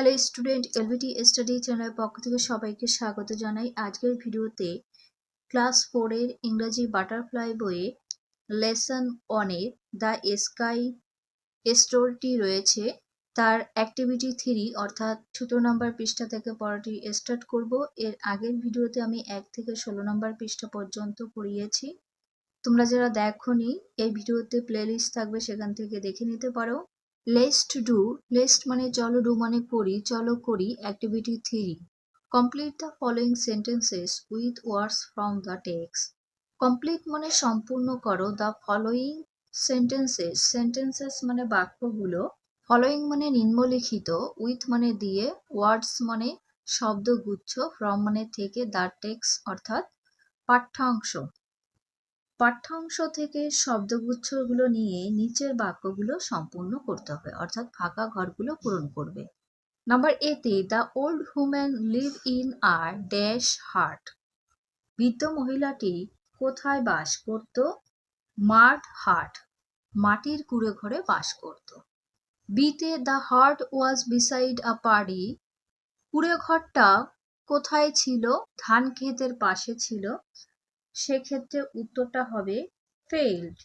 Hello student, LBT study চ্যানেলের পক্ষ থেকে সবাইকে স্বাগত জানাই। আজকের ভিডিওতে ক্লাস 4 এর ইংরেজি বাটারফ্লাই বইয়ে লেসন 1 এর দ্য স্কাই স্টোরিটি রয়েছে। তার অ্যাক্টিভিটি 3 অর্থাৎ 17 নম্বর পৃষ্ঠা থেকে পড়াটি স্টার্ট করব। এর আগের ভিডিওতে আমি 1 থেকে 16 নম্বর পৃষ্ঠা পর্যন্ত পড়িয়েছি। তোমরা যারা দেখোনি, এই ভিডিওতে প্লেলিস্ট থাকবে, সেখান থেকে দেখে নিতে পারো। লেটস ডু, লেটস মানে চলো, ডু মানে করি, চলো করি। Activity 3, complete the following sentences with words from the text. Complete মানে সম্পূর্ণ করো, দ্য ফলোয়িং সেন্টেন্সেস, সেন্টেন্সেস মানে বাক্যগুলো, ফলোয়িং মানে নিম্নলিখিত, উইথ মানে দিয়ে, ওয়ার্ডস মানে শব্দগুচ্ছ, ফ্রম মানে থেকে, দ্য টেক্সট অর্থাৎ পাঠ্যাংশ। পাঠ্যাংশ থেকে শব্দগুচ্ছগুলো নিয়ে নিচের বাক্যগুলো সম্পূর্ণ করতে হবে, অর্থাৎ ফাঁকা ঘরগুলো পূরণ করবে। নাম্বার এতে, the old human live in আর ড্যাশ হার্ট। বৃদ্ধ মহিলাটি কোথায় বাস করত? মাড হার্ট, মাটির কুঁড়ে ঘরে বাস করত। বিতে, দ্য হার্ট ওয়াজ বিসাইড আ পাড়ি। কুঁড়ে ঘরটা কোথায় ছিল? ধান ক্ষেতের পাশে ছিল। সেক্ষেত্রে উত্তরটা হবে ফেইল্ড,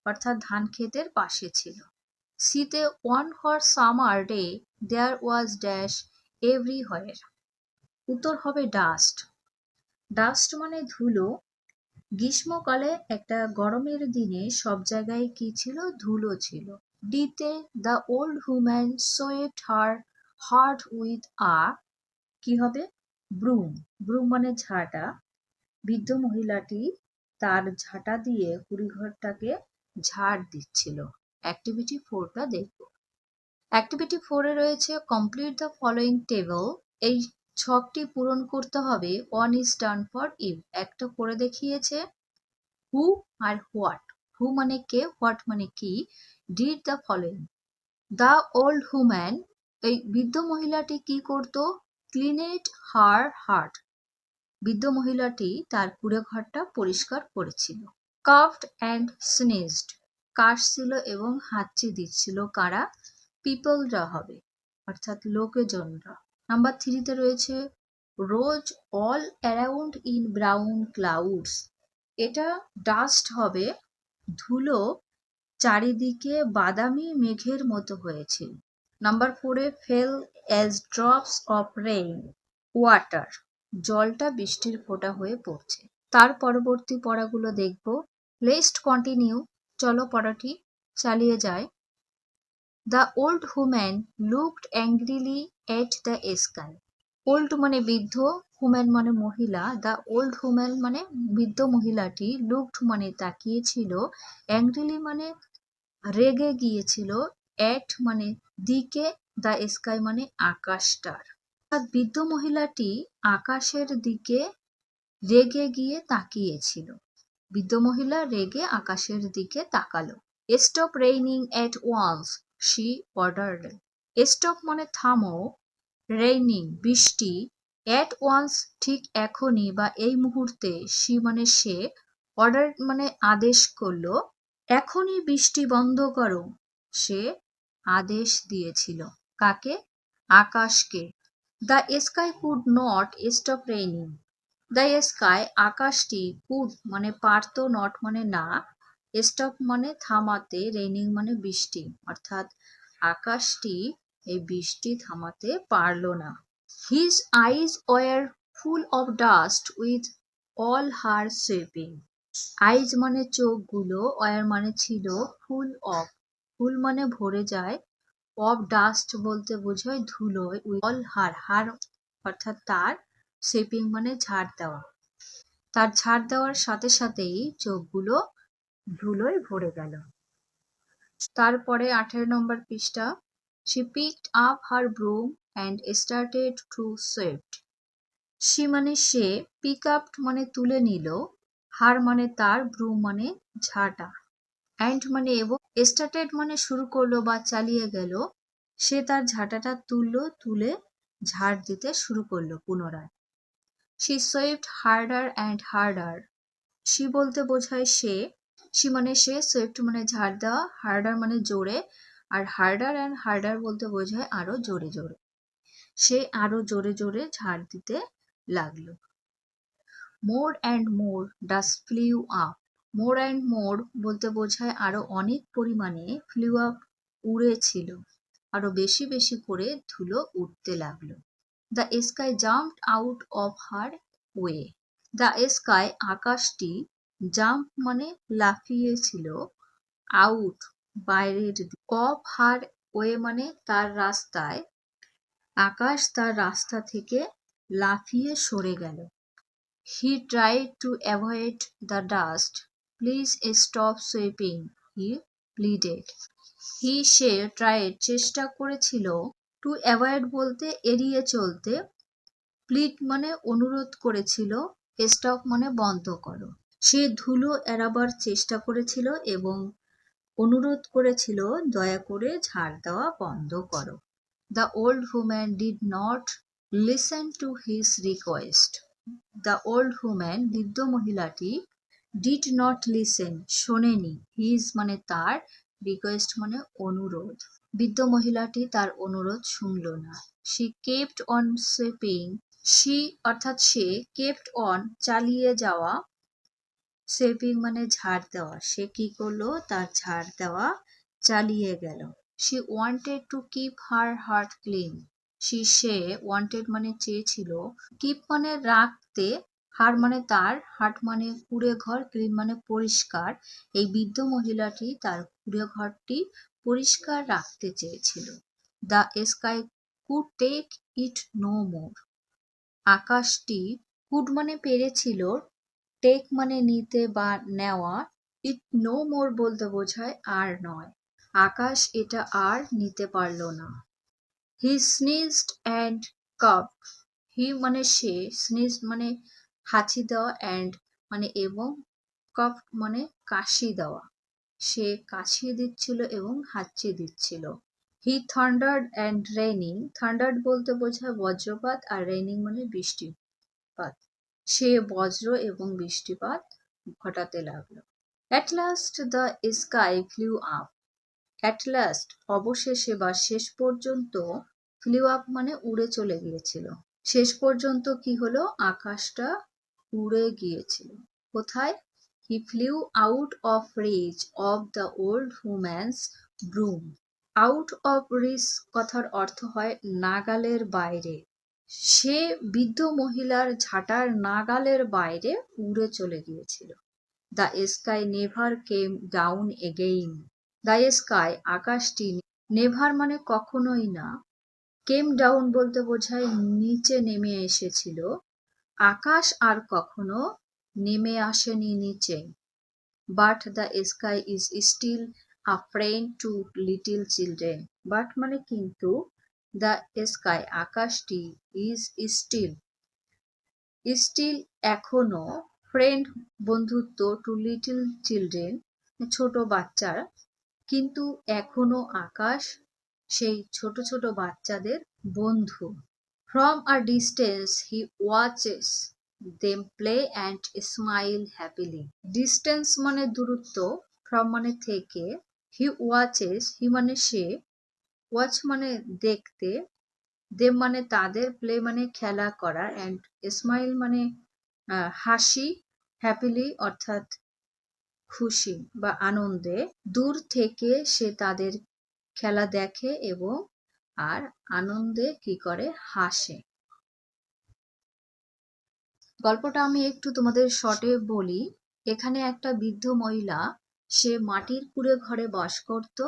অর্থাৎ ধান ক্ষেতের পাশে ছিল। সিতে, one hot summer day there was dash everywhere. উত্তর হবে ডাস্ট। ডাস্ট মানে ধুলো। গ্রীষ্মকালে একটা গরমের দিনে সব জায়গায় কি ছিল? ধুলো ছিল। ডিতে, the old human sweat her heart with a, কি হবে? ব্রুম। ব্রুম মানে ঝাঁটা। বৃদ্ধ মহিলাটি তার ঝাঁটা দিয়ে কুড়িঘরটাকে ঝাড় দিচ্ছিল। অ্যাক্টিভিটি 4টা দেখব। অ্যাক্টিভিটি 4-এ রয়েছে কমপ্লিট দ্য ফলোয়িং টেবল। এই ছকটি পূরণ করতে হবে। 1 is done for you, একটা করে দেখিয়েছে। হু আর হোয়াট। হু মানে কে, হোয়াট মানে কি। Did the following. The old human, এই বৃদ্ধ মহিলাটি কি করত? ক্লিনেড হার হার্ট, বৃদ্ধ মহিলাটি তার কুঁড়ে ঘরটা পরিষ্কার করেছিল। কাফড অ্যান্ড স্নেজড, কাশছিল এবং হাঁচি দিচ্ছিল। কারা? পিপলরা হবে, অর্থাৎ লোকজনরা। নাম্বার 3-তে রয়েছে rose all around in brown clouds. এটা ডাস্ট হবে, ধুলো চারিদিকে বাদামি মেঘের মতো হয়েছিল। নাম্বার 4-এ fell as drops of rain water, জলটা বৃষ্টির ফোঁটা হয়ে পড়ছে। তার পরবর্তী পড়াগুলো দেখব। লেটস কন্টিনিউ, চলো পড়াটি চালিয়ে যায়। The old human looked angrily at the sky. Old মানে বৃদ্ধ, হুম্যান মানে মহিলা। দ্য ওল্ড হুম্যান মানে বৃদ্ধ মহিলাটি, লুকড মানে তাকিয়েছিল, অ্যাংগ্রিলি মানে রেগে গিয়েছিল, এট মানে দিকে, দ্য স্কাই মানে আকাশটার। বৃদ্ধ মহিলাটি আকাশের দিকে রেগে গিয়ে তাকিয়েছিল। বৃদ্ধ মহিলা রেগে আকাশের দিকে তাকালো। Stop raining at once, she ordered. Stop মানে থামো, রেইনিং বৃষ্টি, এট ওয়ান্স ঠিক এখনই বা এই মুহূর্তে, শি মানে সে, অর্ডার মানে আদেশ করলো। এখনই বৃষ্টি বন্ধ করো, সে আদেশ দিয়েছিল। কাকে? আকাশকে। The sky could not stop raining. The sky আকাশটি, কুড মানে পারত, নট মানে না, স্টপ মানে থামাতে, রেইনিং মানে বৃষ্টি, অর্থাৎ আকাশটি এই বৃষ্টি থামাতে পারল না। His eyes were full of dust with all her sweeping. Eyes মানে চোখগুলো, ওয়ার মানে ছিল, ফুল অফ, ফুল মানে ভরে যায়, অফ ডাস্ট বলতে বোঝায় ধুলো, অল হার, হার অর্থাৎ তার, সুইপিং মানে ঝাড় দেওয়া। তার ঝাড় দেওয়ার সাথে সাথেই চোখগুলো ধুলোয় ভরে গেল। তারপরে 18 নম্বর পৃষ্ঠা। She picked up her broom and started to sweep. She মানে সে, পিক আপ মানে তুলে নিল, হার মানে তার, ব্রুম মানে ঝাঁটা, অ্যান্ড মানে এবং, স্টার্টেড মানে শুরু করলো বা চালিয়ে গেল। সে তার ঝাঁটাটা তুললো, তুলে ঝাড় দিতে শুরু করলো পুনরায়। She swept harder and harder. She বলতে বোঝায় সে, she মানে সে, swept মানে ঝাড় দেওয়া, harder মানে জোরে, আর harder and harder বলতে বোঝায় আরো জোরে জোরে। সে আরো জোরে জোরে ঝাড় দিতে লাগলো। More and more dust flew up. More and more বলতে বোঝায় আরো অনেক পরিমাণে, ফ্লিউ আপ উড়েছিল, আরো বেশি বেশি করে ধুলো উঠতে লাগলো। The sky jumped out of her way. The sky আকাশটি, জাম্প মানে লাফিয়েছিল, আউট বাইরের, অফ হার ওয়ে মানে তার রাস্তায়, আকাশ তার রাস্তা থেকে লাফিয়ে সরে গেল। He tried to avoid the dust. Please stop sweeping, he pleaded. Say tried চেষ্টা করেছিল, to avoid বলতে এড়িয়ে চলতে, প্লিড মানে অনুরোধ করেছিল, স্টপ মানে বন্ধ করো। সে ধুলো এড়াবার চেষ্টা করেছিল এবং অনুরোধ করেছিল, দয়া করে ঝাড় দেওয়া বন্ধ করো। The old woman did not listen to his request. The old woman, বৃদ্ধ মহিলাটি, did not listen শোনেনি, his মানে তার, request মানে অনুরোধ, বৃদ্ধ মহিলাটি তার অনুরোধ শুনল না। She kept on sweeping. She অর্থাৎ সে, kept on চালিয়ে যাওয়া, sweeping মানে ঝাড় দেওয়া, সে কি করলো, তার ঝাড় দেওয়া চালিয়ে গেল। She wanted to keep her heart clean. Say wanted মানে চেয়েছিল, keep মানে রাখতে, হার মানে তার, হাট মানে কুঁড়ে ঘর, ক্লিন মানে পরিষ্কার। এই বৃদ্ধ মহিলাটি তার কুঁড়ে ঘরটি পরিষ্কার রাখতে চেয়েছিল। The sky could take it no more. আকাশটি, কুড মানে পেরেছিল, টেক মানে নিতে বা নেওয়া, ইট নো মোর বলতে বোঝায় আর নয়। আকাশ এটা আর নিতে পারল না। হি স্নিজড অ্যান্ড কাফড। হি মানে সে, স্নিজড মানে হাঁচি দেওয়া, অ্যান্ড মানে এবং, কাফড মানে কাশি দেওয়া। সে কাশিয়ে দিচ্ছিল এবং হাঁচি দিচ্ছিল। হি থান্ডার্ড অ্যান্ড রেইনিং। থান্ডার্ড বলতে বোঝায় বজ্রপাত, আর রেইনিং মানে বৃষ্টিপাত। সে বজ্র এবং বৃষ্টিপাত ঘটাতে লাগলো। At last the sky flew up. At last অবশেষে বা শেষ পর্যন্ত, flew up মানে উড়ে চলে গিয়েছিল। শেষ পর্যন্ত কি হলো, আকাশটা উড়ে গিয়েছিল। কোথায়? He flew out of reach of the old woman's broom. Out of reach কথার অর্থ হয় নাগালের বাইরে। সে বৃদ্ধ মহিলার ঝাঁটার নাগালের বাইরে উড়ে চলে গিয়েছিল। The sky never came down again. The sky আকাশটি, নেভার মানে কখনোই না, কেম ডাউন বলতে বোঝায় নিচে নেমে এসেছিল, আকাশ আর কখনো নেমে আসেনি নিচে। But the sky is still a friend to little children. But মানে কিন্তু, দ্য স্কাই আকাশটি, ইজ স্টিল, স্টিল এখনো, ফ্রেন্ড বন্ধুত্ব, টু লিটল চিলড্রেন ছোট বাচ্চারা, কিন্তু এখনো আকাশ সেই ছোট ছোট বাচ্চাদের বন্ধু। From a distance he watches them play and smile happily. Distance মানে দূরত্ব, ফ্রম মানে থেকে, হি ওয়াচেস, হি মানে সে, ওয়াচ মানে দেখতে, দেম মানে তাদের, প্লে মানে খেলা করা, অ্যান্ড স্মাইল মানে হাসি, হ্যাপিলি অর্থাৎ খুশি বা আনন্দে। দূর থেকে সে তাদের খেলা দেখে এবং আর আনন্দে কি করে, হাসে। গল্পটা আমি একটু তোমাদের শর্টে বলি। এখানে একটা বৃদ্ধ মহিলা, সে মাটির কুঁড়ে ঘরে বাস করত।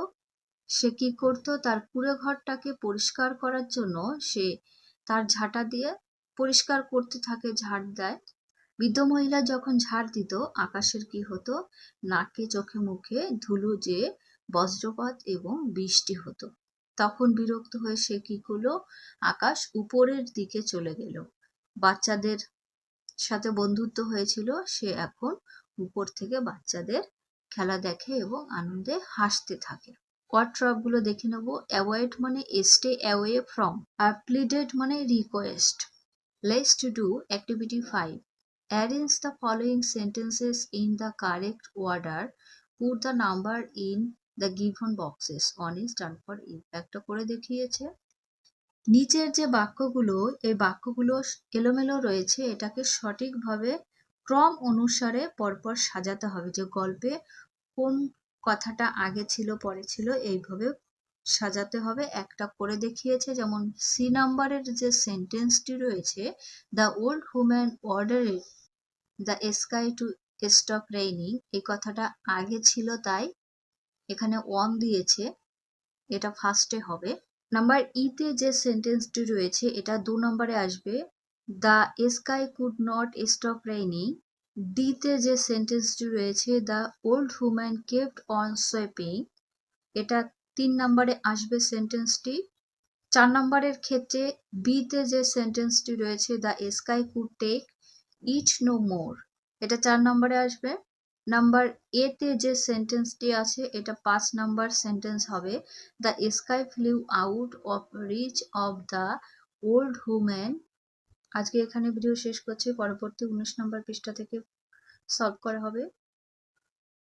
সে কি করত, তার কুঁড়ে ঘরটাকে পরিষ্কার করার জন্য সে তার ঝাঁটা দিয়ে পরিষ্কার করতে থাকে, ঝাড় দেয়। বৃদ্ধ মহিলা যখন ঝাড় দিত, আকাশের কি হতো, নাকে চোখে মুখে ধুলো যে বজ্রপাত এবং বৃষ্টি হতো। তখন বিরক্ত হয়ে সে কি করলো, আকাশ উপরের দিকে চলে গেল। বাচ্চাদের সাথে বন্ধুত্ব হয়েছিল, সে এখন উপর থেকে বাচ্চাদের খেলা দেখে এবং আনন্দে হাসতে থাকে। ওয়ার্ড গুলো দেখে নেব। অ্যাভয়েড মানে স্টে অ্যাওয়ে ফ্রম, আর প্লিডেড মানে request. Let's do activity 5. Arrange the following sentences in the correct order. Put the number in the given boxes. 1 is done for you. একটা করে দেখিয়েছে। নিচের যে বাক্যগুলো, এই বাক্যগুলো এলোমেলো রয়েছে, এটাকে সঠিকভাবে ক্রম অনুসারে পরপর সাজাতে হবে, যে গল্পে কোন কথাটা আগে ছিল পরে ছিল এইভাবে সাজাতে হবে। একটা করে দেখিয়েছে, যেমন সি নাম্বারের যে সেন্টেন্সটি রয়েছে, the old human অর্ডারেড the sky to stop raining, এই কথাটা আগে ছিল তাই এখানে অন দিয়েছে, এটা ফার্স্টে হবে। নাম্বার ইতে যে সেন্টেন্সটি রয়েছে এটা 2 নম্বরে আসবে, the sky could not stop raining. ডিতে যে সেন্টেন্সটি রয়েছে, the old human kept on sweeping, এটা 3 নম্বরে আসবে সেন্টেন্সটি। 4 নম্বরের ক্ষেত্রে বিতে যে সেন্টেন্সটি রয়েছে, the sky could take it no more, এটা 4 নম্বরে আসবে। নাম্বার এতে যে সেন্টেন্সটি আছে এটা 5 নাম্বার সেন্টেন্স হবে, the sky flew out of reach of the old human. আজকে এখানে ভিডিও শেষ করছি, পরবর্তী 19 নম্বর পৃষ্ঠা থেকে সলভ করা হবে।